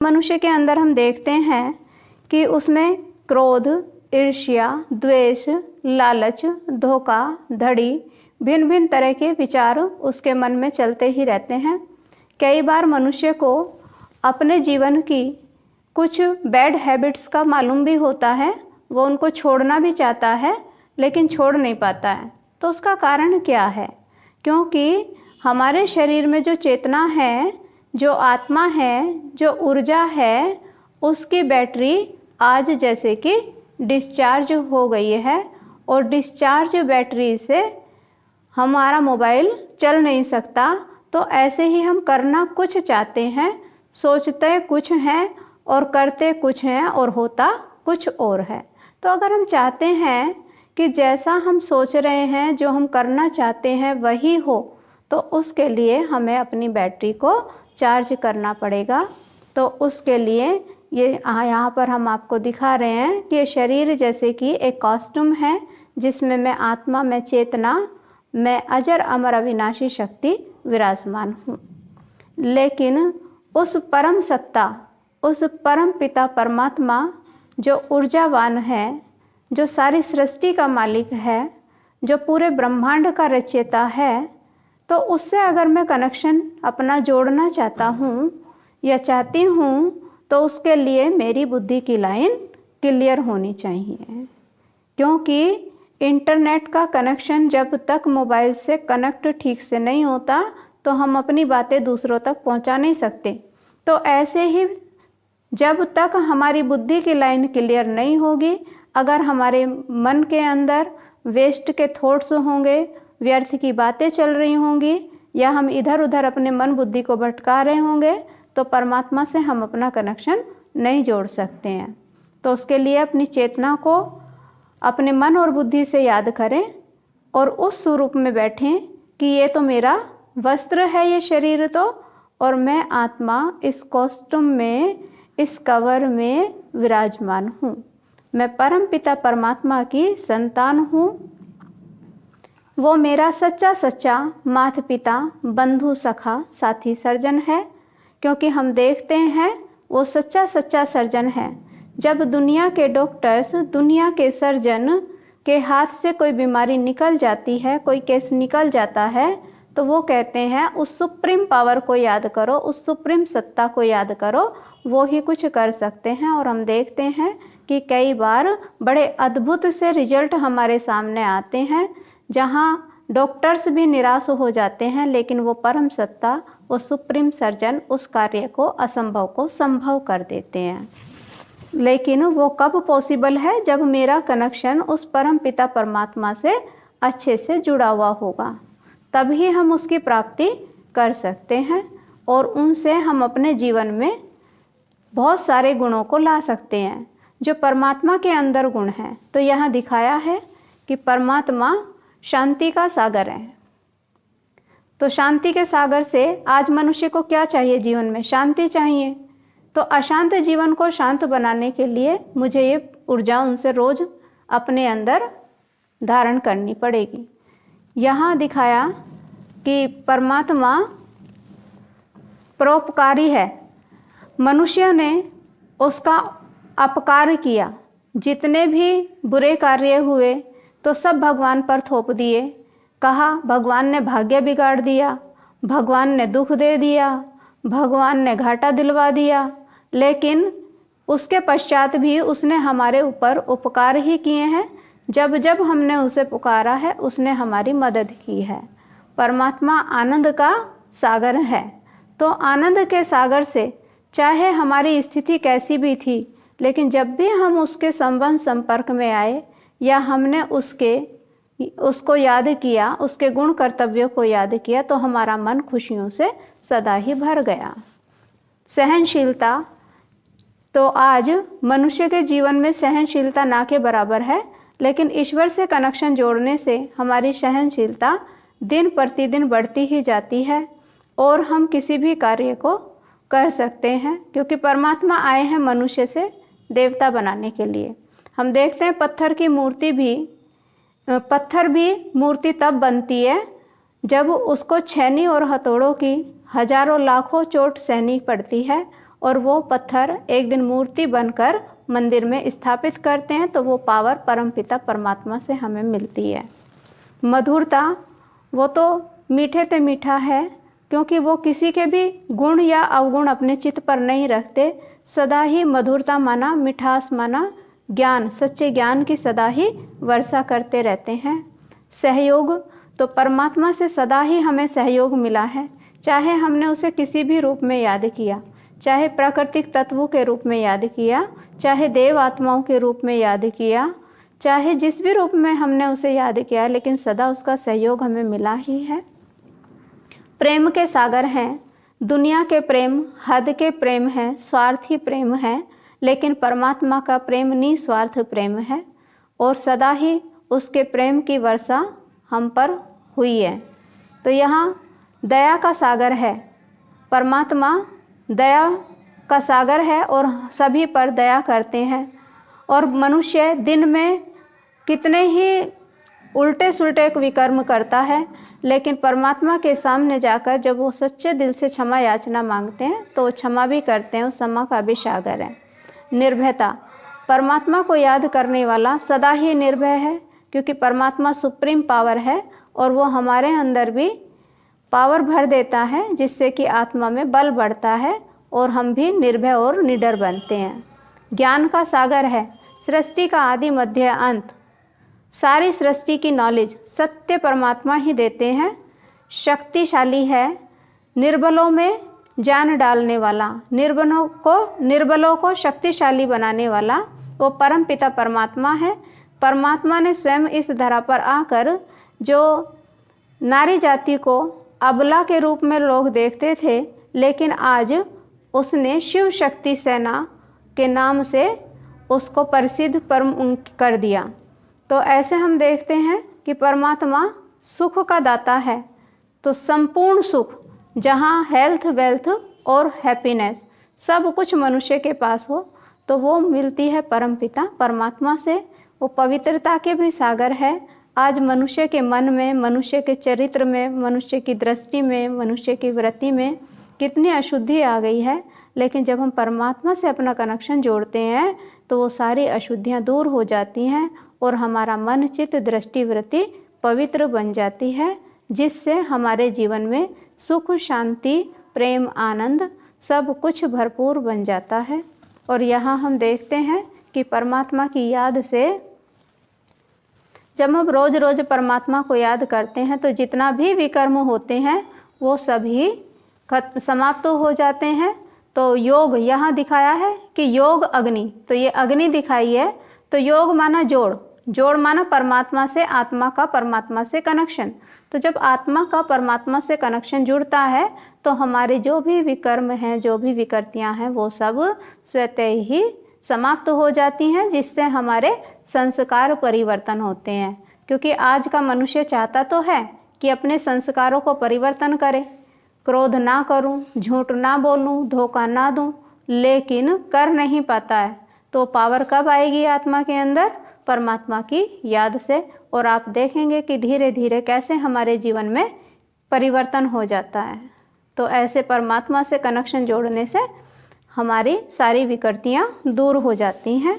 मनुष्य के अंदर हम देखते हैं कि उसमें क्रोध, ईर्ष्या, द्वेष, लालच, धोखा, धड़ी, भिन्न भिन्न तरह के विचार उसके मन में चलते ही रहते हैं। कई बार मनुष्य को अपने जीवन की कुछ बैड हैबिट्स का मालूम भी होता है, वो उनको छोड़ना भी चाहता है लेकिन छोड़ नहीं पाता है। तो उसका कारण क्या है? क्योंकि हमारे शरीर में जो चेतना है, जो आत्मा है, जो ऊर्जा है, उसकी बैटरी आज जैसे कि डिस्चार्ज हो गई है और डिस्चार्ज बैटरी से हमारा मोबाइल चल नहीं सकता। तो ऐसे ही हम करना कुछ चाहते हैं, सोचते कुछ हैं और करते कुछ हैं और होता कुछ और है। तो अगर हम चाहते हैं कि जैसा हम सोच रहे हैं, जो हम करना चाहते हैं वही हो, तो उसके लिए हमें अपनी बैटरी को चार्ज करना पड़ेगा। तो उसके लिए ये यहाँ पर हम आपको दिखा रहे हैं कि ये शरीर जैसे कि एक कॉस्ट्यूम है जिसमें मैं आत्मा, मैं चेतना, मैं अजर अमर अविनाशी शक्ति विराजमान हूँ। लेकिन उस परम सत्ता, उस परम पिता परमात्मा जो ऊर्जावान है, जो सारी सृष्टि का मालिक है, जो पूरे ब्रह्मांड का रचयिता है, तो उससे अगर मैं कनेक्शन अपना जोड़ना चाहता हूँ या चाहती हूँ, तो उसके लिए मेरी बुद्धि की लाइन क्लियर होनी चाहिए। क्योंकि इंटरनेट का कनेक्शन जब तक मोबाइल से कनेक्ट ठीक से नहीं होता तो हम अपनी बातें दूसरों तक पहुंचा नहीं सकते। तो ऐसे ही जब तक हमारी बुद्धि की लाइन क्लियर नहीं होगी, अगर हमारे मन के अंदर वेस्ट के थॉट्स होंगे, व्यर्थ की बातें चल रही होंगी, या हम इधर उधर अपने मन बुद्धि को भटका रहे होंगे, तो परमात्मा से हम अपना कनेक्शन नहीं जोड़ सकते हैं। तो उसके लिए अपनी चेतना को अपने मन और बुद्धि से याद करें और उस स्वरूप में बैठें कि ये तो मेरा वस्त्र है, ये शरीर तो, और मैं आत्मा इस कॉस्ट्यूम में, इस कवर में विराजमान हूँ। मैं परम पिता परमात्मा की संतान हूँ। वो मेरा सच्चा सच्चा माता पिता, बंधु, सखा, साथी, सर्जन है। क्योंकि हम देखते हैं वो सच्चा सच्चा सर्जन है। जब दुनिया के डॉक्टर्स, दुनिया के सर्जन के हाथ से कोई बीमारी निकल जाती है, कोई केस निकल जाता है, तो वो कहते हैं उस सुप्रीम पावर को याद करो, उस सुप्रीम सत्ता को याद करो, वो ही कुछ कर सकते हैं। और हम देखते हैं कि कई बार बड़े अद्भुत से रिजल्ट हमारे सामने आते हैं, जहाँ डॉक्टर्स भी निराश हो जाते हैं, लेकिन वो परम सत्ता, वो सुप्रीम सर्जन उस कार्य को, असंभव को संभव कर देते हैं। लेकिन वो कब पॉसिबल है? जब मेरा कनेक्शन उस परम पिता परमात्मा से अच्छे से जुड़ा हुआ होगा, तभी हम उसकी प्राप्ति कर सकते हैं और उनसे हम अपने जीवन में बहुत सारे गुणों को ला सकते हैं जो परमात्मा के अंदर गुण हैं। तो यहाँ दिखाया है कि परमात्मा शांति का सागर है। तो शांति के सागर से आज मनुष्य को क्या चाहिए? जीवन में शांति चाहिए। तो अशांत जीवन को शांत बनाने के लिए मुझे ये ऊर्जा उनसे रोज अपने अंदर धारण करनी पड़ेगी। यहाँ दिखाया कि परमात्मा परोपकारी है। मनुष्य ने उसका अपकार किया, जितने भी बुरे कार्य हुए तो सब भगवान पर थोप दिए। कहा भगवान ने भाग्य बिगाड़ दिया, भगवान ने दुख दे दिया, भगवान ने घाटा दिलवा दिया। लेकिन उसके पश्चात भी उसने हमारे ऊपर उपकार ही किए हैं। जब जब हमने उसे पुकारा है, उसने हमारी मदद की है। परमात्मा आनंद का सागर है। तो आनंद के सागर से चाहे हमारी स्थिति कैसी भी थी, लेकिन जब भी हम उसके संबंध संपर्क में आए या हमने उसको याद किया, उसके गुण कर्तव्यों को याद किया, तो हमारा मन खुशियों से सदा ही भर गया। सहनशीलता, तो आज मनुष्य के जीवन में सहनशीलता ना के बराबर है, लेकिन ईश्वर से कनेक्शन जोड़ने से हमारी सहनशीलता दिन प्रतिदिन बढ़ती ही जाती है और हम किसी भी कार्य को कर सकते हैं, क्योंकि परमात्मा आए हैं मनुष्य से देवता बनाने के लिए। हम देखते हैं पत्थर भी मूर्ति तब बनती है जब उसको छेनी और हथौड़ों की हजारों लाखों चोट सहनी पड़ती है और वो पत्थर एक दिन मूर्ति बनकर मंदिर में स्थापित करते हैं, तो वो पावर परमपिता परमात्मा से हमें मिलती है। मधुरता, वो तो मीठे ते मीठा है, क्योंकि वो किसी के भी गुण या अवगुण अपने चित्त पर नहीं रखते। सदा ही मधुरता माना, मिठास माना, ज्ञान, सच्चे ज्ञान की सदा ही वर्षा करते रहते हैं। सहयोग, तो परमात्मा से सदा ही हमें सहयोग मिला है, चाहे हमने उसे किसी भी रूप में याद किया, चाहे प्राकृतिक तत्वों के रूप में याद किया, चाहे देव आत्माओं के रूप में याद किया, चाहे जिस भी रूप में हमने उसे याद किया, लेकिन सदा उसका सहयोग हमें मिला ही है। प्रेम के सागर हैं। दुनिया के प्रेम हद के प्रेम है, स्वार्थी प्रेम है, लेकिन परमात्मा का प्रेम निस्वार्थ प्रेम है और सदा ही उसके प्रेम की वर्षा हम पर हुई है। तो यहाँ दया का सागर है, परमात्मा दया का सागर है और सभी पर दया करते हैं। और मनुष्य दिन में कितने ही उल्टे सुल्टे विकर्म करता है, लेकिन परमात्मा के सामने जाकर जब वो सच्चे दिल से क्षमा याचना मांगते हैं तो वो क्षमा भी करते हैं, उस क्षमा का भी सागर है। निर्भयता, परमात्मा को याद करने वाला सदा ही निर्भय है, क्योंकि परमात्मा सुप्रीम पावर है और वो हमारे अंदर भी पावर भर देता है, जिससे कि आत्मा में बल बढ़ता है और हम भी निर्भय और निडर बनते हैं। ज्ञान का सागर है। सृष्टि का आदि मध्य अंत, सारी सृष्टि की नॉलेज सत्य परमात्मा ही देते हैं। शक्तिशाली है, निर्बलों में जान डालने वाला, निर्बलों को शक्तिशाली बनाने वाला वो परम पिता परमात्मा है। परमात्मा ने स्वयं इस धरा पर आकर, जो नारी जाति को अबला के रूप में लोग देखते थे, लेकिन आज उसने शिव शक्ति सेना के नाम से उसको प्रसिद्ध परम कर दिया। तो ऐसे हम देखते हैं कि परमात्मा सुख का दाता है। तो संपूर्ण सुख, जहाँ हेल्थ, वेल्थ और हैप्पीनेस सब कुछ मनुष्य के पास हो, तो वो मिलती है परमपिता परमात्मा से। वो पवित्रता के भी सागर है। आज मनुष्य के मन में, मनुष्य के चरित्र में, मनुष्य की दृष्टि में, मनुष्य की वृत्ति में कितनी अशुद्धि आ गई है, लेकिन जब हम परमात्मा से अपना कनेक्शन जोड़ते हैं तो वो सारी अशुद्धियाँ दूर हो जाती हैं और हमारा मन, चित्त, दृष्टि, वृत्ति पवित्र बन जाती है, जिससे हमारे जीवन में सुख, शांति, प्रेम, आनंद सब कुछ भरपूर बन जाता है। और यहाँ हम देखते हैं कि परमात्मा की याद से जब हम रोज़ रोज़ परमात्मा को याद करते हैं तो जितना भी विकर्म होते हैं वो सभी समाप्त हो जाते हैं। तो योग यहाँ दिखाया है कि योग अग्नि, तो ये अग्नि दिखाई है। तो योग माना जोड़, जोड़ माना परमात्मा से, आत्मा का परमात्मा से कनेक्शन। तो जब आत्मा का परमात्मा से कनेक्शन जुड़ता है तो हमारे जो भी विकर्म हैं, जो भी विकृतियां हैं, वो सब स्वतः ही समाप्त हो जाती हैं, जिससे हमारे संस्कार परिवर्तन होते हैं। क्योंकि आज का मनुष्य चाहता तो है कि अपने संस्कारों को परिवर्तन करे, क्रोध ना करूं, झूठ ना बोलूं, धोखा ना दूं, लेकिन कर नहीं पाता है। तो पावर कब आएगी आत्मा के अंदर? परमात्मा की याद से। और आप देखेंगे कि धीरे धीरे कैसे हमारे जीवन में परिवर्तन हो जाता है। तो ऐसे परमात्मा से कनेक्शन जोड़ने से हमारी सारी विकृतियाँ दूर हो जाती हैं।